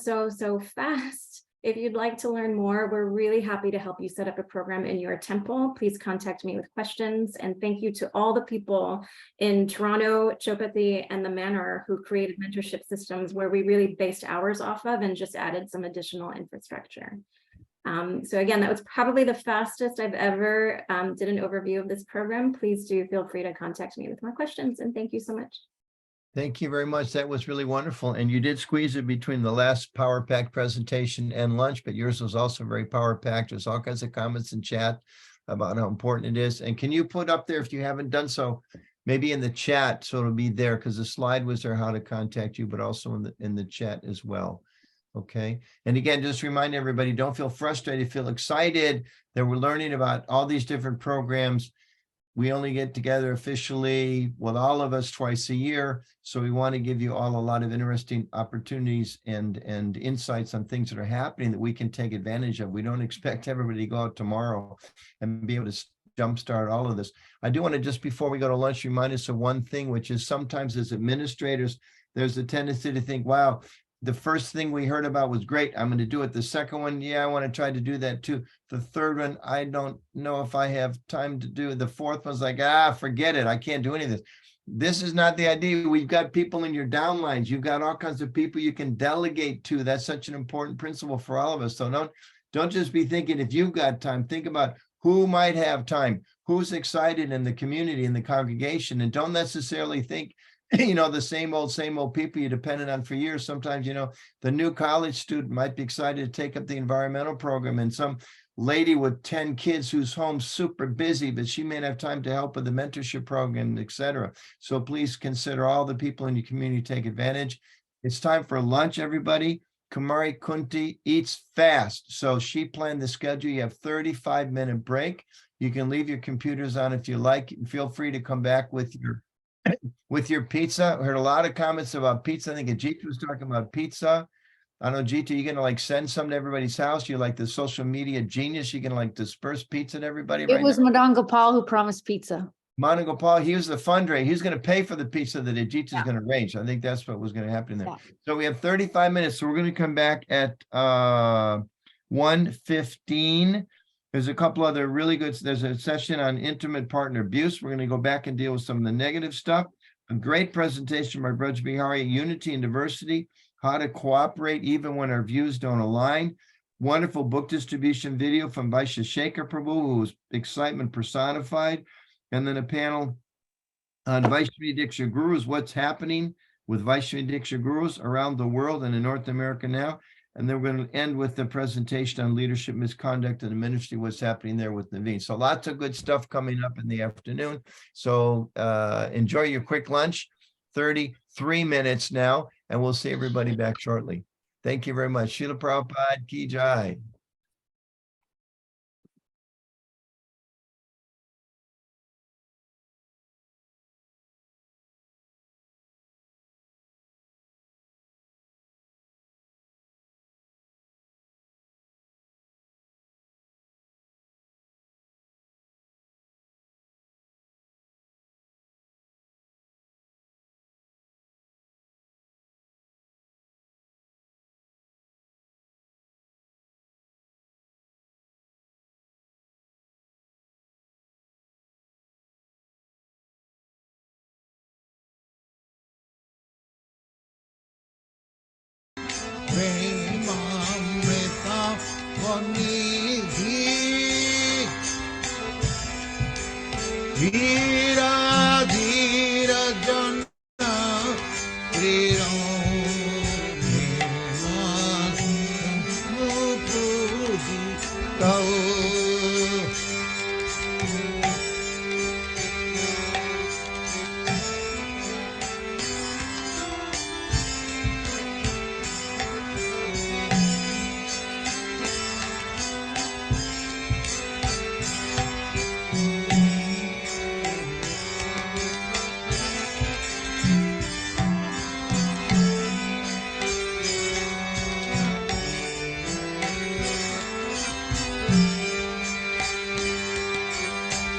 fast. If you'd like to learn more, we're really happy to help you set up a program in your temple. Please contact me with questions. And thank you to all the people in Toronto, Chopati, and the Manor who created mentorship systems where we really based ours off of and just added some additional infrastructure. So again, that was probably the fastest I've ever did an overview of this program. Please do feel free to contact me with more questions. And thank you so much. Thank you very much. That was really wonderful. And you did squeeze it between the last Power Pack presentation and lunch, but yours was also very Power Packed. There's all kinds of comments in chat about how important it is. And can you put up there, if you haven't done so, maybe in the chat, so it'll be there, because the slide was there how to contact you, but also in the chat as well. Okay. And again, just remind everybody, don't feel frustrated, feel excited that we're learning about all these different programs. We only get together officially with all of us twice a year. So we want to give you all a lot of interesting opportunities and insights on things that are happening that we can take advantage of. We don't expect everybody to go out tomorrow and be able to jumpstart all of this. I do want to, just before we go to lunch, remind us of one thing, which is sometimes as administrators, there's a tendency to think, wow, the first thing we heard about was great, I'm going to do it. The second one, yeah, I want to try to do that too. The third one, I don't know if I have time to do it. The fourth one's like, forget it, I can't do any of this. This is not the idea. We've got people in your downlines. You've got all kinds of people you can delegate to. That's such an important principle for all of us. So don't just be thinking if you've got time. Think about who might have time, who's excited in the community, in the congregation, and don't necessarily think, the same old people you depended on for years. Sometimes, the new college student might be excited to take up the environmental program, and some lady with 10 kids who's home super busy, but she may not have time to help with the mentorship program, etc. So please consider all the people in your community, take advantage. It's time for lunch, everybody. Kumari Kunti eats fast. So she planned the schedule. You have 35-minute break. You can leave your computers on if you like. Feel free to come back with your pizza. I heard a lot of comments about pizza. I think Ajit was talking about pizza. I don't know, Jita, you're going to send some to everybody's house? You're like the social media genius. You're going to disperse pizza to everybody right now? It was Madan Gopal who promised pizza. Madan Gopal, he was the fundraiser. He's going to pay for the pizza that Ajit is going to arrange. I think that's what was going to happen there. Yeah. So we have 35 minutes. So we're going to come back at 1:15. There's a couple other really good, there's a session on intimate partner abuse. We're going to go back and deal with some of the negative stuff. A great presentation by Braj Bihari, unity and diversity, how to cooperate even when our views don't align. wonderful book distribution video from Vaishya Shekhar Prabhu, who was excitement personified, and then a panel on Vaishnavi Diksha Gurus, what's happening with Vaishnavi Diksha Gurus around the world and in North America now. And then we're going to end with the presentation on leadership misconduct in the ministry, what's happening there with Naveen. So lots of good stuff coming up in the afternoon. So enjoy your quick lunch, 33 minutes now, and we'll see everybody back shortly. Thank you very much. Srila Prabhupada Ki Jai. Premamrita Vanidhi Dhira Dhira Jana Priya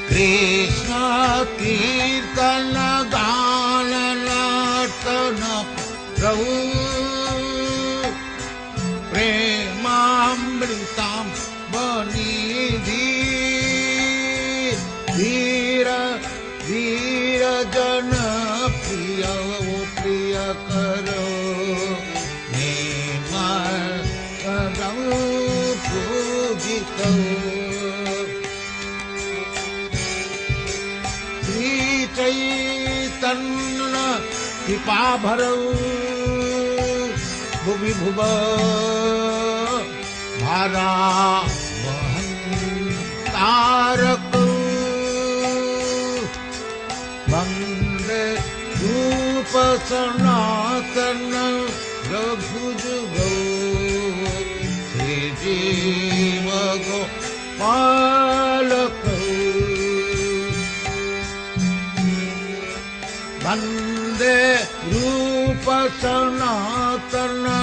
Krishna Kirtana Gana Nartana Prabhu Premamritam Vanidhi Dhira Dhira Jana Priya Priya Karo Nemar Karamu Pujito Chaitanya Kripa Bharau Bhuvi Bhuva Bhara Vahan Taraku Bande Rupa Sanatana Raghujugo Sri Jiva Gopalaka Bande Rupa Sanatana